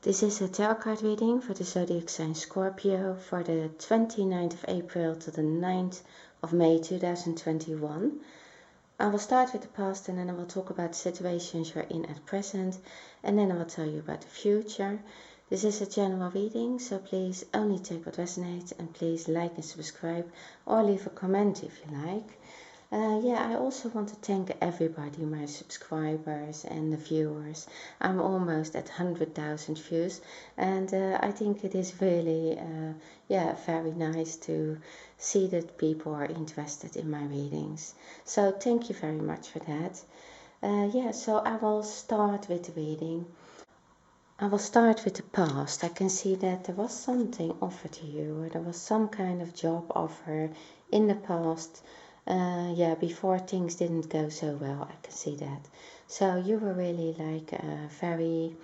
This is a tarot card reading for the zodiac sign Scorpio for the 29th of April to the 9th of May 2021. I will start with the past and then I will talk about the situations you're in at present, and then I will tell you about the future. This is a general reading, so please only take what resonates, and please like and subscribe or leave a comment if you like. I also want to thank everybody, my subscribers and the viewers. I'm almost at 100,000 views, and I think it is really very nice to see that people are interested in my readings. So thank you very much for that. So I will start with the reading. I will start with the past. I can see that there was something offered to you, or there was some kind of job offer in the past. Before things didn't go so well, I can see that. So you were really like very,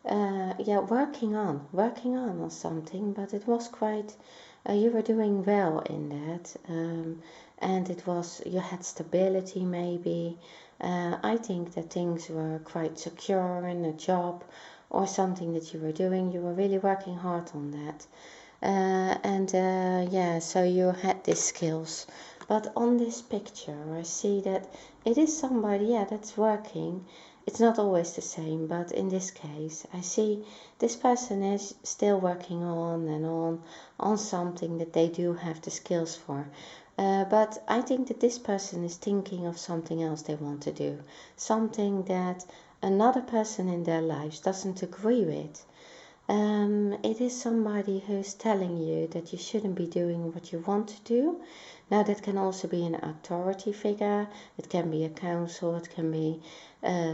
working on something, but it was quite, you were doing well in that. And it was, you had stability maybe. I think that things were quite secure in a job or something that you were doing. You were really working hard on that. So you had these skills. But on this picture, I see that it is somebody, that's working. It's not always the same, but in this case, I see this person is still working on and on something that they do have the skills for. But I think that this person is thinking of something else they want to do. Something that another person in their lives doesn't agree with. It is somebody who's telling you that you shouldn't be doing what you want to do. Now that can also be an authority figure, it can be a council, it can be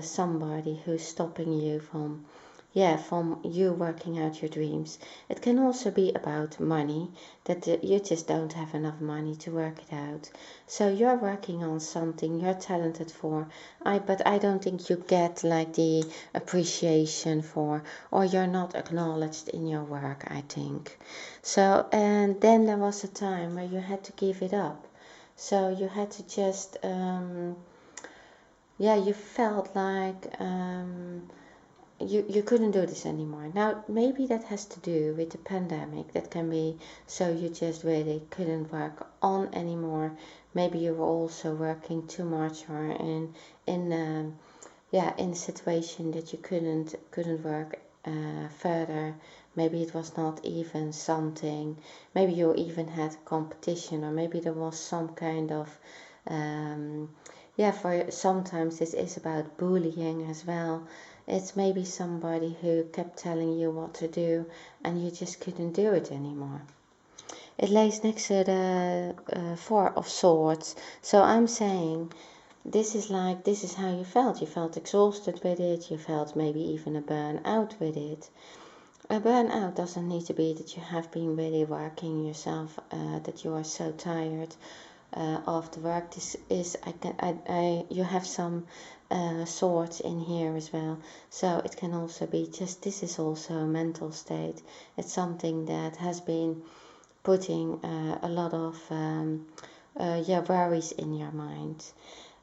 somebody who's stopping you from you working out your dreams. It can also be about money, that you just don't have enough money to work it out. So you're working on something you're talented for, but I don't think you get like the appreciation for, or you're not acknowledged in your work, I think. So, and then there was a time where you had to give it up. So you had to just, you felt like, you couldn't do this anymore. Now, maybe that has to do with the pandemic. That can be, so you just really couldn't work on anymore. Maybe you were also working too much, or in a situation that you couldn't work further. Maybe it was not even something. Maybe you even had competition, or maybe there was some kind of for sometimes this is about bullying as well. It's maybe somebody who kept telling you what to do and you just couldn't do it anymore. It lays next to the Four of Swords. So I'm saying this is how you felt. You felt exhausted with it. You felt maybe even a burnout with it. A burnout doesn't need to be that you have been really working yourself, that you are so tired of the work. This is, you have some swords in here as well. So it can also be just, this is also a mental state. It's something that has been putting a lot of worries in your mind.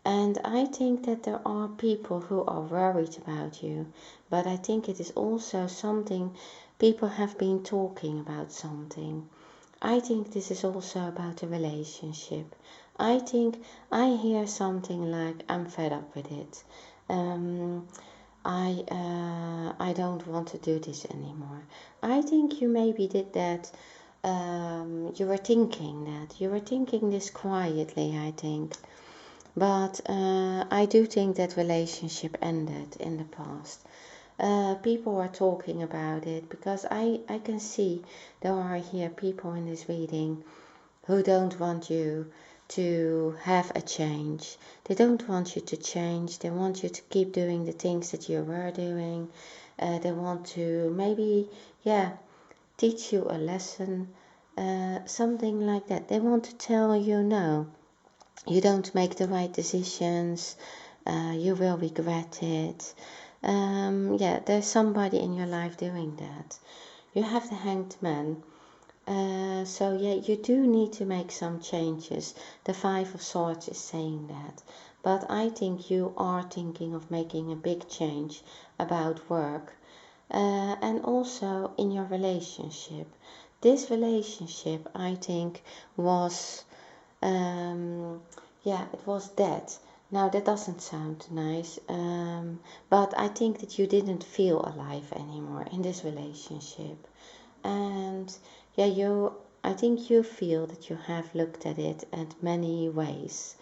And I think that there are people who are worried about you, but I think it is also something, people have been talking about something. I think this is also about a relationship. I think I hear something like, I'm fed up with it. I don't want to do this anymore. I think you maybe did that. You were thinking this quietly, I think. But I do think that relationship ended in the past. People are talking about it, because I can see there are here people in this reading who don't want you to have a change. They don't want you to change. They want you to keep doing the things that you were doing. They want to maybe, teach you a lesson, something like that. They want to tell you, no, you don't make the right decisions, you will regret it. There's somebody in your life doing that. You have the Hanged Man. You do need to make some changes. The Five of Swords is saying that. But I think you are thinking of making a big change about work. And also in your relationship. This relationship, I think, was, it was dead. Now that doesn't sound nice, but I think that you didn't feel alive anymore in this relationship. And I think you feel that you have looked at it at many ways,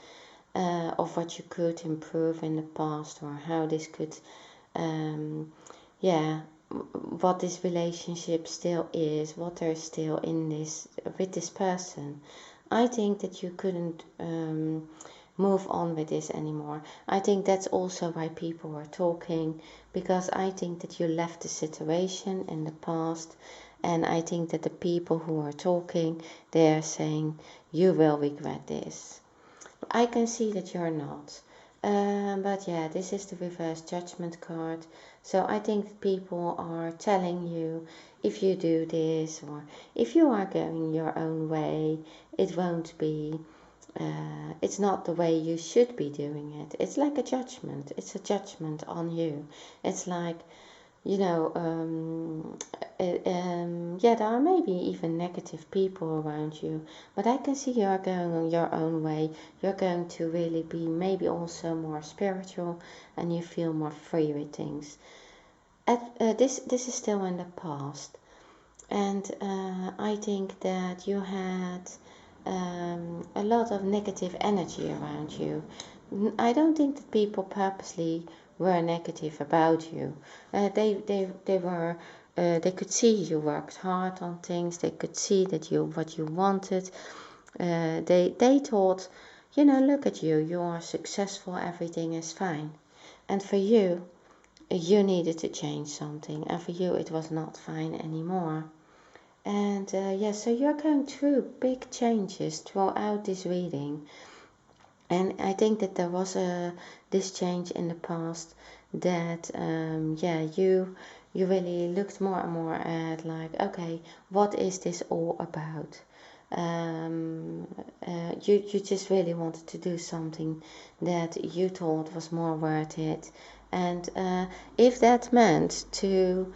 of what you could improve in the past, or how this could, um, yeah, what this relationship still is, what there is still in this with this person. I think that you couldn't move on with this anymore. I think that's also why people are talking, because I think that you left the situation in the past, and I think that the people who are talking, they are saying you will regret this. I can see that you're not. But yeah, this is the reverse judgment card. So I think people are telling you, if you do this, or if you are going your own way, it won't be, it's not the way you should be doing it. It's like a judgment. It's a judgment on you. It's like, you know, there are maybe even negative people around you, but I can see you are going on your own way. You're going to really be maybe also more spiritual, and you feel more free with things. This is still in the past, and I think that you had a lot of negative energy around you. I don't think that people purposely were negative about you. They were. They could see you worked hard on things. They could see that what you wanted. They thought, look at you. You are successful. Everything is fine. And for you, you needed to change something. And for you, it was not fine anymore. And so you're going through big changes throughout this reading. And I think that there was this change in the past that, you really looked more and more at, like, okay, what is this all about? You just really wanted to do something that you thought was more worth it. And if that meant to,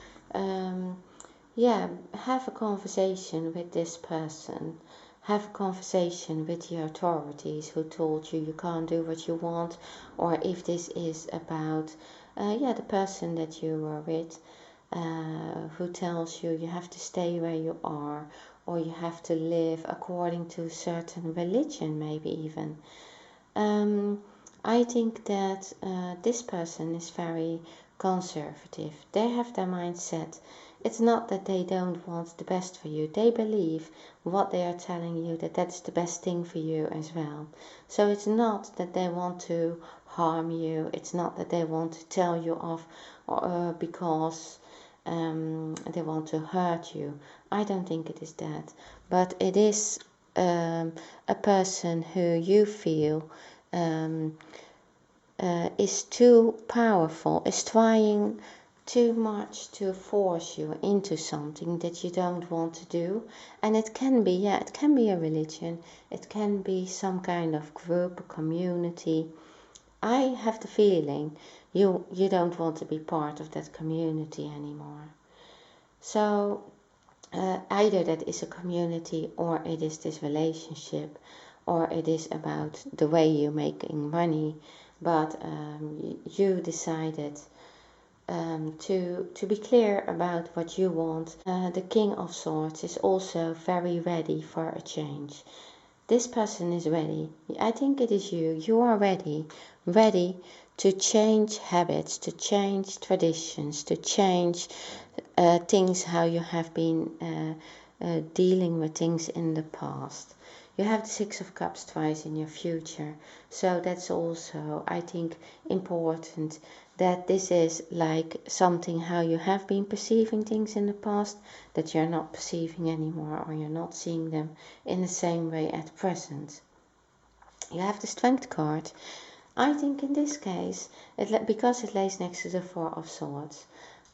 have a conversation with this person, have a conversation with the authorities who told you can't do what you want, or if this is about, the person that you were with, who tells you have to stay where you are, or you have to live according to a certain religion, maybe even. I think that this person is very conservative. They have their mindset. It's not that they don't want the best for you. They believe what they are telling you, that that's the best thing for you as well. So it's not that they want to harm you. It's not that they want to tell you off because they want to hurt you. I don't think it is that. But it is a person who you feel is too powerful, is trying too much to force you into something that you don't want to do. And it can be, it can be a religion, it can be some kind of group, a community. I have the feeling you don't want to be part of that community anymore. So either that is a community, or it is this relationship, or it is about the way you're making money. But you decided to be clear about what you want. The King of Swords is also very ready for a change. This person is ready. I think it is you. You are ready to change habits, to change traditions, to change things, how you have been dealing with things in the past. You have the Six of Cups twice in your future, so that's also, I think, important, that this is like something how you have been perceiving things in the past, that you're not perceiving anymore, or you're not seeing them in the same way at present. You have the Strength card. I think in this case, because it lays next to the Four of Swords,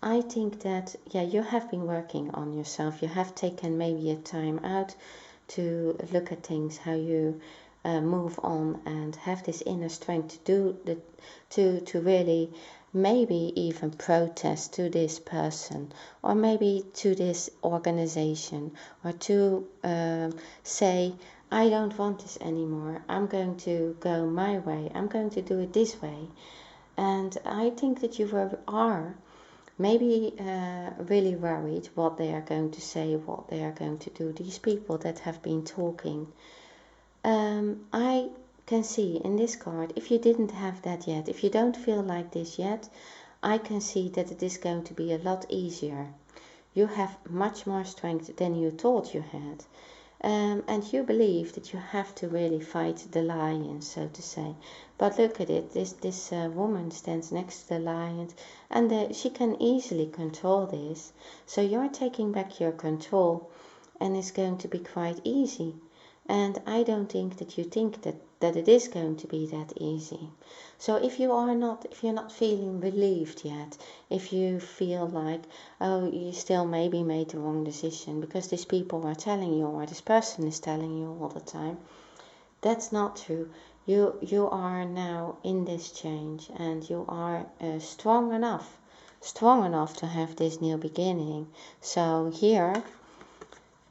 I think that, you have been working on yourself. You have taken maybe a time out to look at things, how you move on, and have this inner strength to do to really maybe even protest to this person, or maybe to this organization, or to say, I don't want this anymore, I'm going to go my way, I'm going to do it this way. And I think that you are maybe really worried what they are going to say, what they are going to do, these people that have been talking. I can see in this card, if you didn't have that yet, if you don't feel like this yet, I can see that it is going to be a lot easier. You have much more strength than you thought you had. And you believe that you have to really fight the lion, so to say. But look at it, this woman stands next to the lion, and she can easily control this. So you're taking back your control, and it's going to be quite easy. And I don't think that you think that it is going to be that easy. So if you're not feeling relieved yet, if you feel like, oh, you still maybe made the wrong decision because these people are telling you, or this person is telling you all the time, that's not true. You are now in this change, and you are strong enough to have this new beginning. So here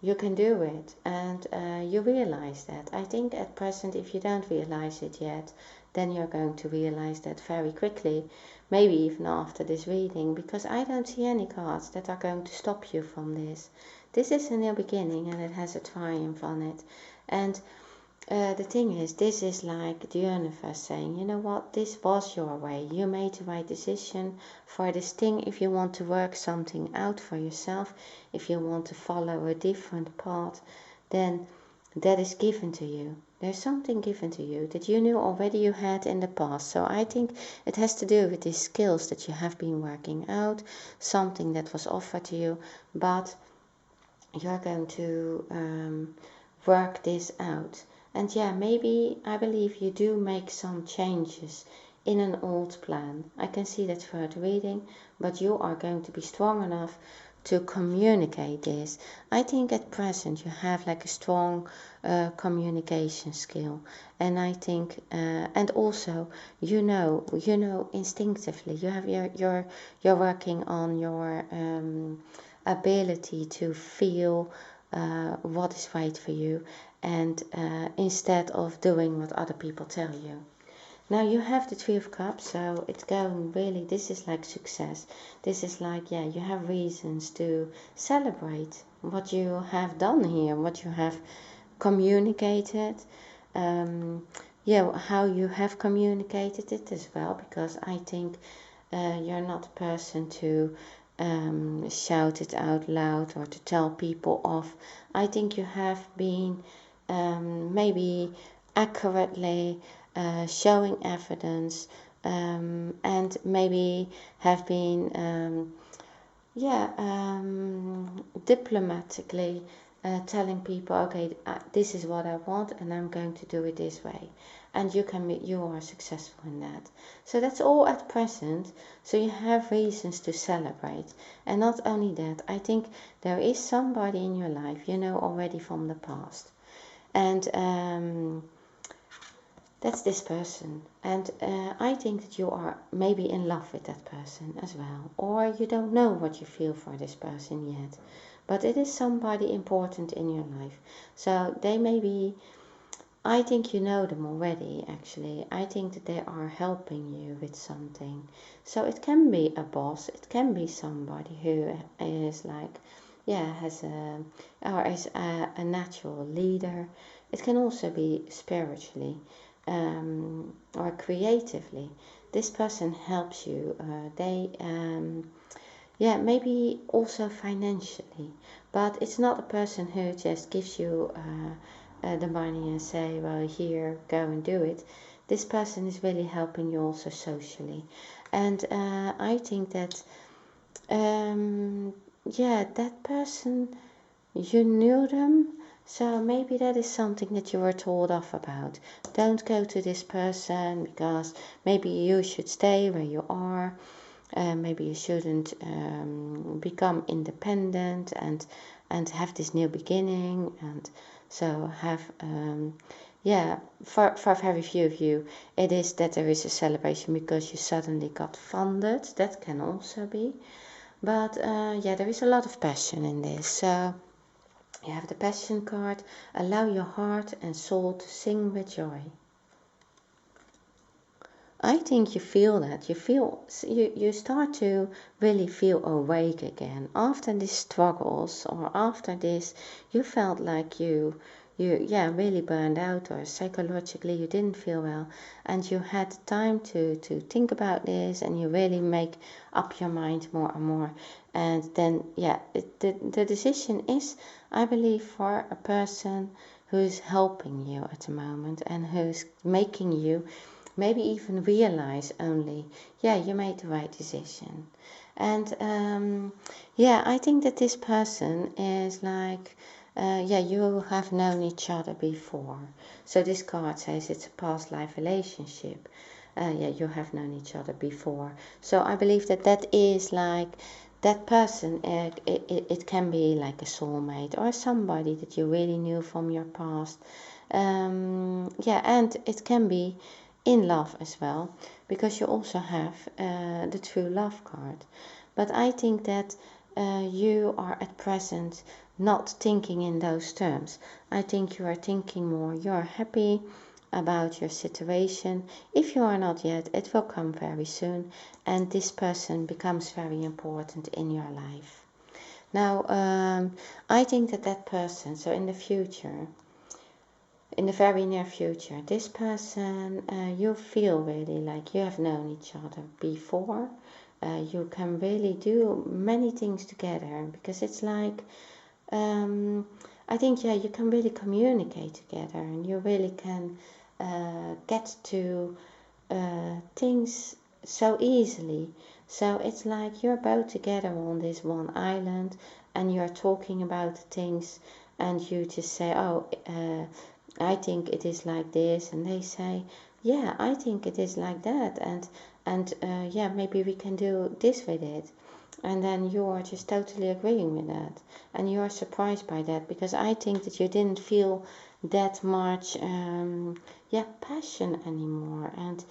you can do it, and you realize that. I think at present, if you don't realize it yet, then you're going to realize that very quickly, maybe even after this reading, because I don't see any cards that are going to stop you from this. This is a new beginning, and it has a triumph on it. And the thing is, this is like the universe saying, you know what, this was your way. You made the right decision for this thing. If you want to work something out for yourself, if you want to follow a different path, then that is given to you. There's something given to you that you knew already you had in the past. So I think it has to do with these skills that you have been working out, something that was offered to you, but you're going to work this out. And yeah, maybe I believe you do make some changes in an old plan. I can see that throughout the reading, but you are going to be strong enough to communicate this. I think at present you have like a strong communication skill, and I think, and also you know instinctively you have you're working on your ability to feel what is right for you, and instead of doing what other people tell you. Now you have the Three of Cups, so it's going really, this is like success. This is like, yeah, you have reasons to celebrate what you have done here, what you have communicated. Yeah, how you have communicated it as well, because I think you're not a person to shout it out loud or to tell people off. I think you have been maybe accurately showing evidence, and maybe have been diplomatically telling people, okay, this is what I want, and I'm going to do it this way. And you are successful in that. So that's all at present. So you have reasons to celebrate. And not only that, I think there is somebody in your life you know already from the past. And that's this person. And I think that you are maybe in love with that person as well. Or you don't know what you feel for this person yet. But it is somebody important in your life. So they may be, I think you know them already, actually. I think that they are helping you with something. So it can be a boss, it can be somebody who is like, yeah, has or is a natural leader. It can also be spiritually or creatively. This person helps you. Yeah, maybe also financially. But it's not a person who just gives you the money and say, well, here, go and do it. This person is really helping you also socially. And I think that, yeah, that person, you knew them, so maybe that is something that you were told off about. Don't go to this person, because maybe you should stay where you are. Maybe you shouldn't become independent and have this new beginning, and so have yeah, for very few of you, it is that there is a celebration because you suddenly got funded. That can also be. But yeah, there is a lot of passion in this. So you have the passion card. Allow your heart and soul to sing with joy. I think you feel that. You start to really feel awake again. After these struggles or after this, you felt like you yeah, really burned out, or psychologically you didn't feel well, and you had time to think about this, and you really make up your mind more and more. And then yeah, the decision is, I believe, for a person who's helping you at the moment and who's making you maybe even realize only, yeah, you made the right decision. And yeah, I think that this person is like, yeah, you have known each other before. So this card says it's a past life relationship. Yeah, you have known each other before. So I believe that that is like, that person, it can be like a soulmate or somebody that you really knew from your past. Yeah, and it can be in love as well, because you also have the true love card. But I think that you are at present not thinking in those terms. I think you are thinking more, you are happy about your situation. If you are not yet, it will come very soon, and this person becomes very important in your life. Now, I think that that person, so in the future, in the very near future, this person, you feel really like you have known each other before. You can really do many things together, because it's like, I think, yeah, you can really communicate together, and you really can get to things so easily. So it's like you're both together on this one island, and you're talking about things, and you just say, oh, I think it is like this, and they say, yeah, I think it is like that, and yeah, maybe we can do this with it, and then you are just totally agreeing with that, and you are surprised by that, because I think that you didn't feel that much yeah, passion anymore, and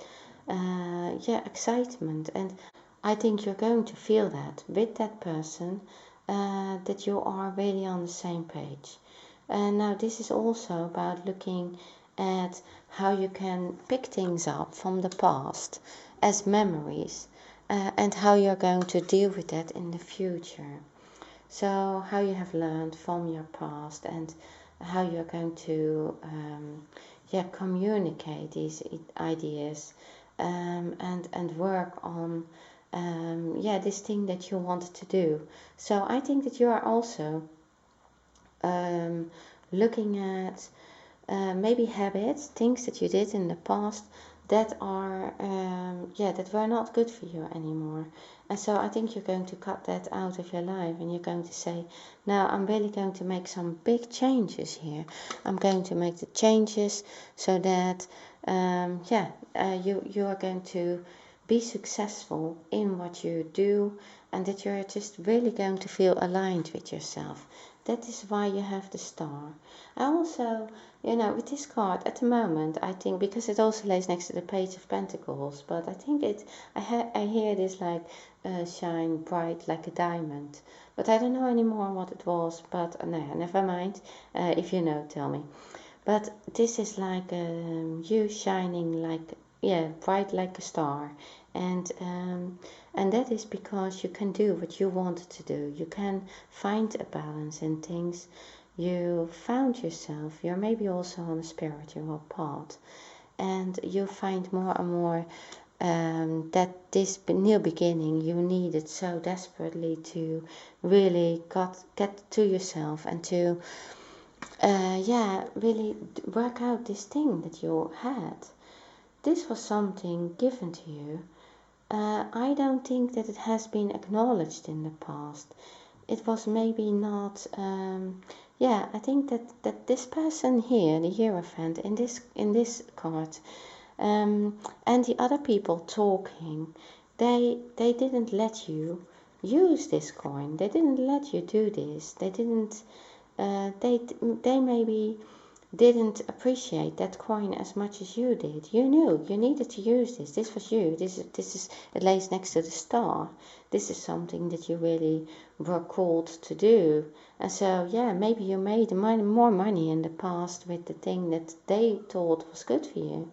yeah, excitement, and I think you're going to feel that with that person, that you are really on the same page. And now this is also about looking at how you can pick things up from the past as memories, and how you're going to deal with that in the future. So how you have learned from your past, and how you're going to yeah, communicate these ideas, and work on yeah, this thing that you wanted to do. So I think that you are also looking at maybe habits, things that you did in the past that are yeah, that were not good for you anymore. And so I think you're going to cut that out of your life, and you're going to say, now I'm really going to make some big changes here. I'm going to make the changes so that yeah, you are going to be successful in what you do, and that you're just really going to feel aligned with yourself. That is why you have the star. I also, you know, with this card at the moment, I think, because it also lays next to the Page of Pentacles, but I think I hear this like shine bright like a diamond, but I don't know anymore what it was. But no, never mind. If you know, tell me. But this is like you shining like, yeah, bright like a star, and that is because you can do what you wanted to do. You can find a balance in things. You found yourself. You're maybe also on a spiritual path, and you find more and more that this new beginning you needed so desperately to really get to yourself, and to yeah, really work out this thing that you had. This was something given to you. I don't think that it has been acknowledged in the past. It was maybe not. Yeah, I think that this person here, the Hierophant, in this card, and the other people talking, they didn't let you use this coin. They didn't let you do this. They didn't. They maybe didn't appreciate that coin as much as you did. You knew you needed to use this. This was you. This is it lays next to the star. This is something that you really were called to do. And so yeah, maybe you made more money in the past with the thing that they thought was good for you.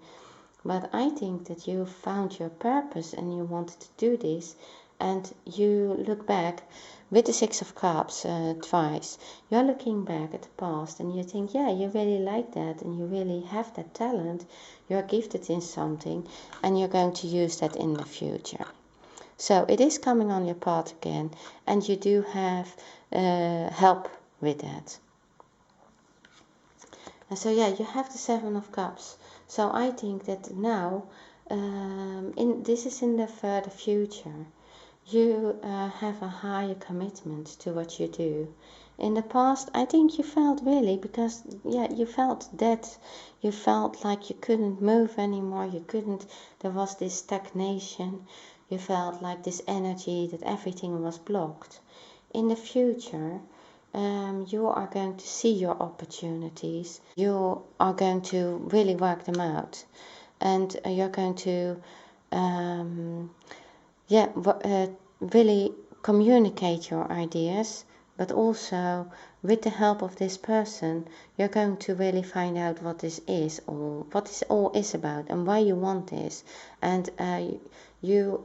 But I think that you found your purpose and you wanted to do this, and you look back with the Six of Cups twice. You're looking back at the past and you think, yeah, you really like that and you really have that talent. You're gifted in something and you're going to use that in the future. So it is coming on your path again, and you do have help with that. And so yeah, you have the Seven of Cups. So I think that now, this is in the further future. You have a higher commitment to what you do. In the past, I think you felt really, because yeah, you felt that, you felt like you couldn't move anymore, you couldn't, there was this stagnation, you felt like this energy that everything was blocked. In the future, you are going to see your opportunities, you are going to really work them out, and you're going to really communicate your ideas, but also with the help of this person, you're going to really find out what this is, or what this all is about, and why you want this, and you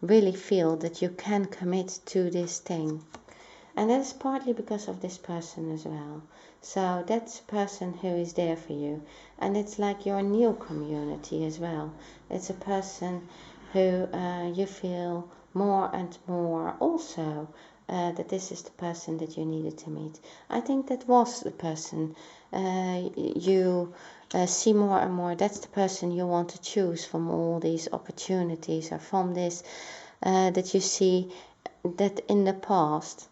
really feel that you can commit to this thing. And that is partly because of this person as well. So that's a person who is there for you. And it's like your new community as well. It's a person who you feel more and more also that this is the person that you needed to meet. I think that was the person you see more and more. That's the person you want to choose from all these opportunities, or from this that you see that in the past.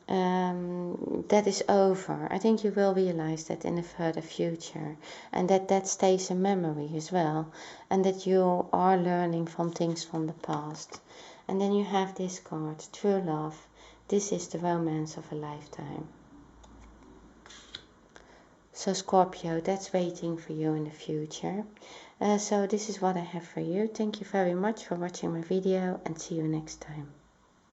That is over. I think you will realize that in the further future, and that stays a memory as well, and that you are learning from things from the past. And then you have this card, true love. This is the romance of a lifetime. So Scorpio, that's waiting for you in the future. So this is what I have for you. Thank you very much for watching my video, and see you next time.